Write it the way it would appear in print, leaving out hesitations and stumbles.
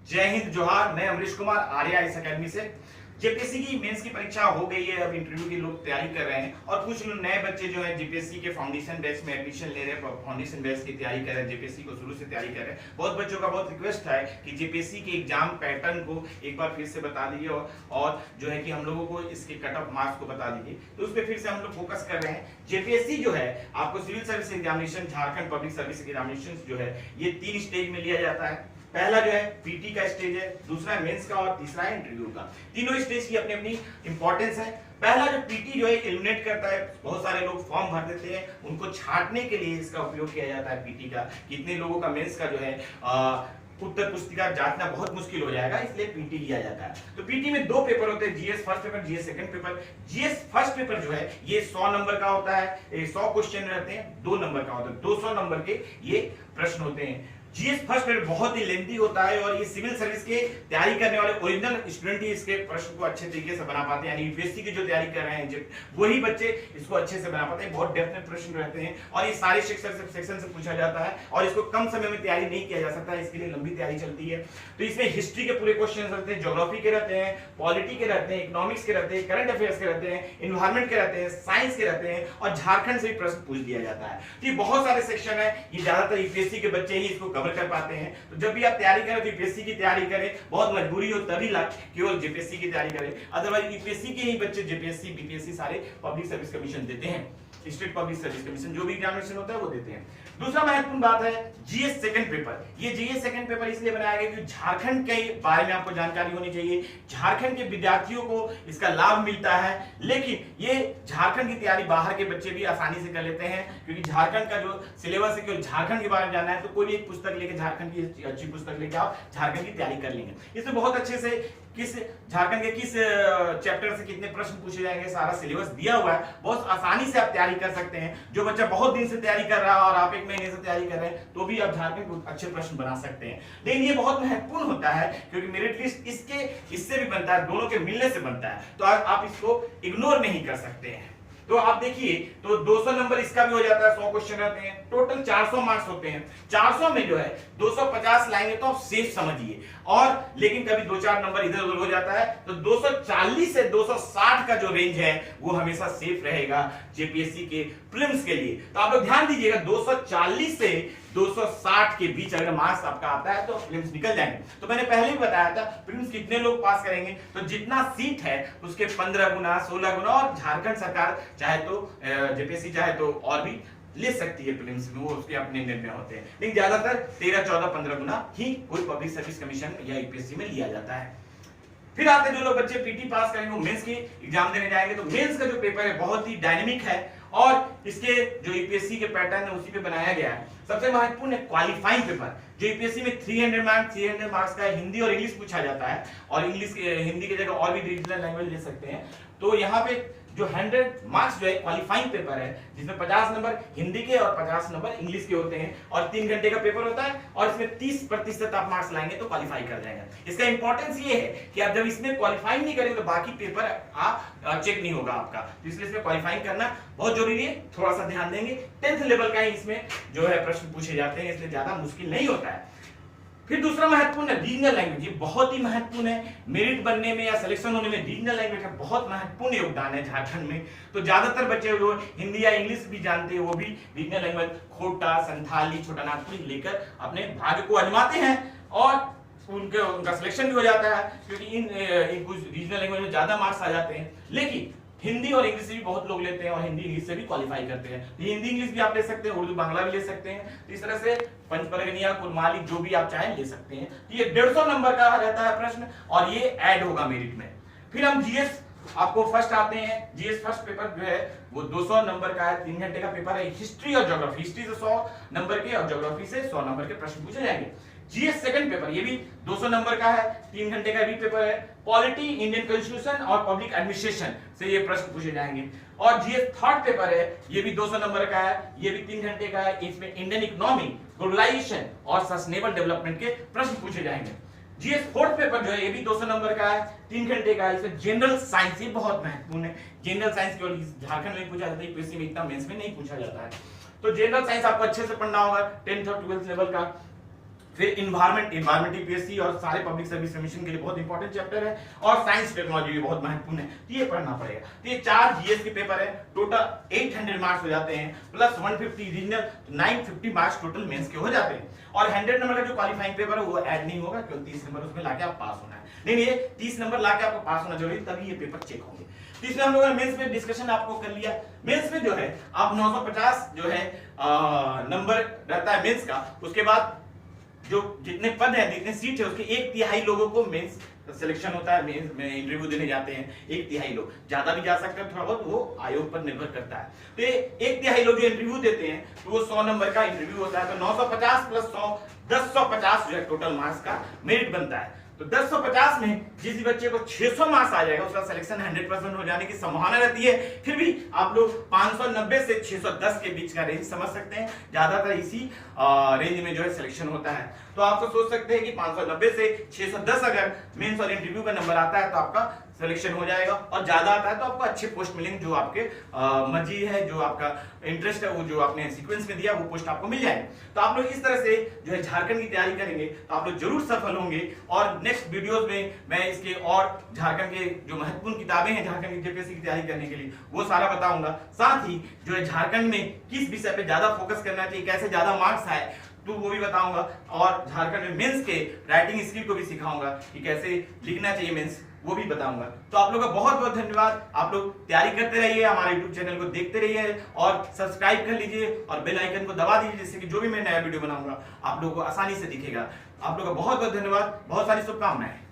जय हिंद जोहार। मैं अमरीश कुमार आर्या इस अकेडमी से। जेपीएससी की मेंस की परीक्षा हो गई है, अब इंटरव्यू के लोग तैयारी कर रहे हैं और कुछ नए बच्चे जो है जेपीएससी के फाउंडेशन बैच में एडमिशन ले रहे हैं, फाउंडेशन बैच की तैयारी कर रहे हैं, जेपीएससी को शुरू से तैयारी कर रहे हैं। बहुत बच्चों का बहुत रिक्वेस्ट है कि जेपीएससी के एग्जाम पैटर्न को एक बार फिर से बता दीजिए और जो है कि हम लोगों को इसके कट ऑफ मार्क्स को बता दीजिए। तो उस पर फिर से हम लोग फोकस कर रहे हैं। जेपीएससी जो है आपको civil service examination, Jharkhand public service examination जो है ये 3 स्टेज में लिया जाता है। पहला जो है पीटी का स्टेज है, दूसरा मेंस का और तीसरा है इंटरव्यू का। तीनों स्टेज की अपनी अपनी इंपॉर्टेंस है। पहला जो पीटी जो है एलिमिनेट करता है, बहुत सारे लोग फॉर्म भर देते हैं, उनको छांटने के लिए इसका उपयोग किया जाता है पीटी का। कितने लोगों का मेंस का जो है उत्तर पुस्तिका जांचना बहुत मुश्किल हो जाएगा, इसलिए पीटी लिया जाता है। तो पीटी में 2 पेपर होते हैं, GS first paper, GS second paper. GS first paper जो है ये 100 नंबर का होता है, 100 क्वेश्चन रहते हैं, 2 नंबर का होता है, 200 नंबर के ये प्रश्न होते हैं। जीएस फर्स्ट पेपर बहुत ही लेंथी होता है और ये सिविल सर्विस के तैयारी करने वाले ओरिजिनल स्टूडेंट ही इसके प्रश्न को अच्छे तरीके से बना पाते हैं, यानी यूपीएससी की जो तैयारी कर रहे हैं वही बच्चे इसको अच्छे से बना पाते हैं। बहुत डेप्थ में प्रश्न रहते हैं और ये सारे सेक्शन से पूछा जाता है और इसको कम समय में तैयारी नहीं किया जा सकता, इसके लिए लंबी तैयारी चलती है। तो इसमें हिस्ट्री के पूरे क्वेश्चन रहते हैं, ज्योग्राफी के रहते हैं, पॉलिटी के रहते हैं, इकोनॉमिक्स के रहते हैं, करंट अफेयर्स के रहते हैं, इन्वायरमेंट के रहते हैं, साइंस के रहते हैं और झारखंड से भी प्रश्न पूछ दिया जाता है। तो ये बहुत सारे सेक्शन है, ये ज्यादातर यूपीएससी के बच्चे ही इसको कवर कर पाते हैं। तो जब भी आप तैयारी करें तो यूपीएससी की तैयारी करें, बहुत मजबूरी हो तभी केवल जेपीएससी की तैयारी करें, अदरवाइज यूपीएससी के ही बच्चे जेपीएससी बीपीएससी सारे पब्लिक सर्विस कमीशन देते हैं, स्टेट पब्लिक सर्विस कमीशन जो भी एग्जामिनेशन होता है वो देते हैं। दूसरा महत्वपूर्ण बात है जीएस सेकंड पेपर। ये जीएस सेकंड पेपर इसलिए बनाया गया क्योंकि झारखंड के बारे में आपको जानकारी होनी चाहिए। झारखंड के विद्यार्थियों को इसका लाभ मिलता है, लेकिन ये झारखंड की तैयारी बाहर के बच्चे भी आसानी से कर लेते हैं क्योंकि झारखंड का जो सिलेबस है, झारखंड के बारे में जानना है तो कोई भी एक पुस्तक लेके, झारखंड की अच्छी पुस्तक लेके आप झारखंड की तैयारी कर लेंगे। इसमें बहुत अच्छे से किस झारखंड के किस चैप्टर से कितने प्रश्न पूछे जाएंगे सारा सिलेबस दिया हुआ है, बहुत आसानी से आप तैयारी कर सकते हैं। जो बच्चा बहुत दिन से तैयारी कर रहा है और आप 1 महीने से तैयारी कर रहे हैं तो भी आप झारखंड को अच्छे प्रश्न बना सकते हैं। लेकिन ये बहुत महत्वपूर्ण होता है क्योंकि मेरिट लिस्ट इससे भी बनता है, दोनों के मिलने से बनता है, तो आप इसको इग्नोर नहीं कर सकते हैं। तो आप देखिए तो 200 नंबर इसका भी हो जाता है, 100 क्वेश्चन रहते हैं, टोटल 400 मार्क्स होते हैं। 400 में जो है 250 लाएंगे तो आप सेफ समझिए, और लेकिन कभी 2-4 नंबर इधर उधर हो जाता है तो 240 से 260 का जो रेंज है वो हमेशा सेफ रहेगा जेपीएससी के प्रीलिम्स के लिए। तो आप लोग ध्यान दीजिएगा, 240 से 260 के बीच अगर मार्क्स आपका आता है तो प्रीलिम्स निकल जाएंगे। तो मैंने पहले भी बताया था प्रीलिम्स कितने लोग पास करेंगे, तो जितना सीट है उसके 15 गुना 16 गुना, और झारखंड सरकार चाहे तो जेपीएससी चाहे तो और भी ले सकती है प्रीलिम्स में, वो उसके अपने निर्णय होते हैं, लेकिन ज्यादातर 13, 14, 15 गुना ही कोई पब्लिक सर्विस कमीशन या यूपीएससी में लिया जाता है। फिर आते जो लोग बच्चे पीटी पास करेंगे वो मेंस की एग्जाम देने जाएंगे। तो मेंस का जो पेपर है बहुत ही डायनेमिक है और इसके जो यूपीएससी के पैटर्न है उसी पे बनाया गया है। सबसे महत्वपूर्ण है क्वालिफाइंग पेपर, जो यूपीएससी में 300 मार्क्स का है, हिंदी और इंग्लिश पूछा जाता है, और हिंदी की जगह और भी रीजनल लैंग्वेज ले सकते हैं। तो यहाँ पे जो 100 मार्क्स जो है क्वालिफाइंग पेपर है, जिसमें 50 नंबर हिंदी के और 50 नंबर इंग्लिश के होते हैं, और 3 घंटे का पेपर होता है, और इसमें 30% आप मार्क्स लाएंगे तो क्वालिफाई कर जाएंगे। इसका इंपॉर्टेंस ये है कि आप जब इसमें क्वालिफाई नहीं करेंगे तो बाकी पेपर आप चेक नहीं होगा आपका, तो इसलिए इसमें क्वालिफाइंग करना बहुत जरूरी है। थोड़ा सा ध्यान देंगे, 10th लेवल का ही इसमें जो है प्रश्न पूछे जाते हैं, इसलिए ज्यादा मुश्किल नहीं होता है। फिर दूसरा महत्वपूर्ण है रीजनल लैंग्वेज, ये बहुत ही महत्वपूर्ण है, मेरिट बनने में या सिलेक्शन होने में रीजनल लैंग्वेज का बहुत महत्वपूर्ण योगदान है झारखंड में। तो ज्यादातर बच्चे जो हिंदी या इंग्लिश भी जानते हैं वो भी रीजनल लैंग्वेज खोटा, संथाली, छोटा नागपुरी लेकर अपने भाग्य को आजमाते हैं और उनका सिलेक्शन भी हो जाता है क्योंकि इन रीजनल लैंग्वेज में ज्यादा मार्क्स आ जाते हैं। लेकिन हिंदी और इंग्लिश भी बहुत लोग लेते हैं और हिंदी इंग्लिश से भी क्वालिफाई करते हैं। हिंदी इंग्लिश भी आप ले सकते हैं, उर्दू बांग्ला भी ले सकते हैं। तो इस तरह से पंचपरगनिया, कुरमाली जो भी आप चाहें ले सकते हैं। तो ये 150 नंबर का रहता है प्रश्न और ये ऐड होगा मेरिट में। फिर हम जीएस आपको फर्स्ट आते हैं। जीएस फर्स्ट पेपर जो है वो 200 नंबर का है, 3 घंटे का पेपर है। हिस्ट्री और ज्योग्राफी, हिस्ट्री से 100 नंबर के और ज्योग्राफी से 100 नंबर के प्रश्न पूछे जाएंगे। जीएस सेकंड पेपर ये भी 200 नंबर का है, 3 घंटे का भी पेपर है। पॉलिटी, इंडियन कॉन्स्टिट्यूशन और पब्लिक एडमिनिस्ट्रेशन से ये प्रश्न पूछे जाएंगे। और जीएस थर्ड पेपर है, ये भी 200 नंबर का है, ये भी 3 घंटे का है। इसमें इंडियन इकोनॉमी, ग्लोबलाइजेशन और सस्टेनेबल डेवलपमेंट के प्रश्न पूछे जाएंगे। जीएस फोर्थ पेपर जो है ये भी 200 नंबर का है, 3 घंटे का है। इसमें जनरल साइंस, ये बहुत महत्वपूर्ण है। जनरल साइंस केवल झारखंड में पूछा जाता है, यूपीएससी में इतना मेंस में नहीं पूछा जाता है। तो जनरल साइंस आपको अच्छे से पढ़ना होगा 10th और 12th लेवल का। फिर इन्वायरमेंट यूपीएससी और सारे पब्लिक सर्विस कमीशन के लिए बहुत इंपॉर्टेंट चैप्टर है, और साइंस टेक्नोलॉजी भी बहुत महत्वपूर्ण है, तो ये पढ़ना पड़ेगा। तो ये 4 जीएस के पेपर है, टोटल 800 मार्क्स हो जाते हैं, plus 150 regional, 950 marks total mains के हो जाते हैं। और 100 नंबर का जो क्वालिफाइंग पेपर है वो ऐड नहीं होगा, क्योंकि 30 नंबर उसमें लाके आप पास होना है। नहीं, ये 30 नंबर लाके आपको पास होना जरूरी, तभी ये पेपर चेक होंगे। तो इसमें हम लोगों ने मेंस में डिस्कशन आपको कर लिया। मेंस में जो है आप 950 जो है नंबर रहता है मेंस का, उसके बाद जो जितने पद है, जितने सीट है, उसके 1/3 लोगों को मेंस सिलेक्शन होता है, मेंस में इंटरव्यू देने जाते हैं 1/3 लोग, ज्यादा भी जा सकते हैं, थोड़ा बहुत वो आयोग पर निर्भर करता है। तो ये 1/3 लोग जो इंटरव्यू देते हैं, तो वो 100 नंबर का इंटरव्यू होता है, तो 950 प्लस 100 1050 जो है टोटल मार्क्स का मेरिट बनता है। तो 1050 में जिस बच्चे को 600 मार्क्स आ जाएगा उसका सिलेक्शन 100% हो जाने की संभावना रहती है। फिर भी आप लोग 590 से 610 के बीच का रेंज समझ सकते हैं, ज्यादातर इसी रेंज में जो है सिलेक्शन होता है। तो आप तो सोच सकते हैं कि 590 से 610 अगर मेंस और इंटरव्यू का नंबर आता है तो आपका सिलेक्शन हो जाएगा, और ज्यादा आता है तो आपको अच्छे पोस्ट मिलेंगे, जो आपके मर्जी है, जो आपका इंटरेस्ट है, वो जो आपने सीक्वेंस में दिया वो पोस्ट आपको मिल जाएगी। तो आप लोग इस तरह से जो है झारखंड की तैयारी करेंगे तो आप लोग जरूर सफल होंगे। और नेक्स्ट वीडियोस में मैं इसके और झारखंड के जो महत्वपूर्ण किताबें हैं झारखंड की जेपीएससी की तैयारी करने के लिए वो सारा बताऊंगा। साथ ही जो है झारखंड में किस विषय पे ज्यादा फोकस करना चाहिए, कैसे ज्यादा मार्क्स आए, तो वो भी बताऊंगा। और झारखंड में मेंस के राइटिंग स्किल को भी सिखाऊंगा कि कैसे लिखना चाहिए मेंस, वो भी बताऊंगा। तो आप लोगों का बहुत बहुत धन्यवाद। आप लोग तैयारी करते रहिए, हमारे यूट्यूब चैनल को देखते रहिए और सब्सक्राइब कर लीजिए और बेल आइकन को दबा दीजिए, जिससे कि जो भी मैं नया वीडियो बनाऊंगा आप लोगों को आसानी से दिखेगा। आप लोगों का बहुत बहुत धन्यवाद, बहुत सारी शुभकामनाएं।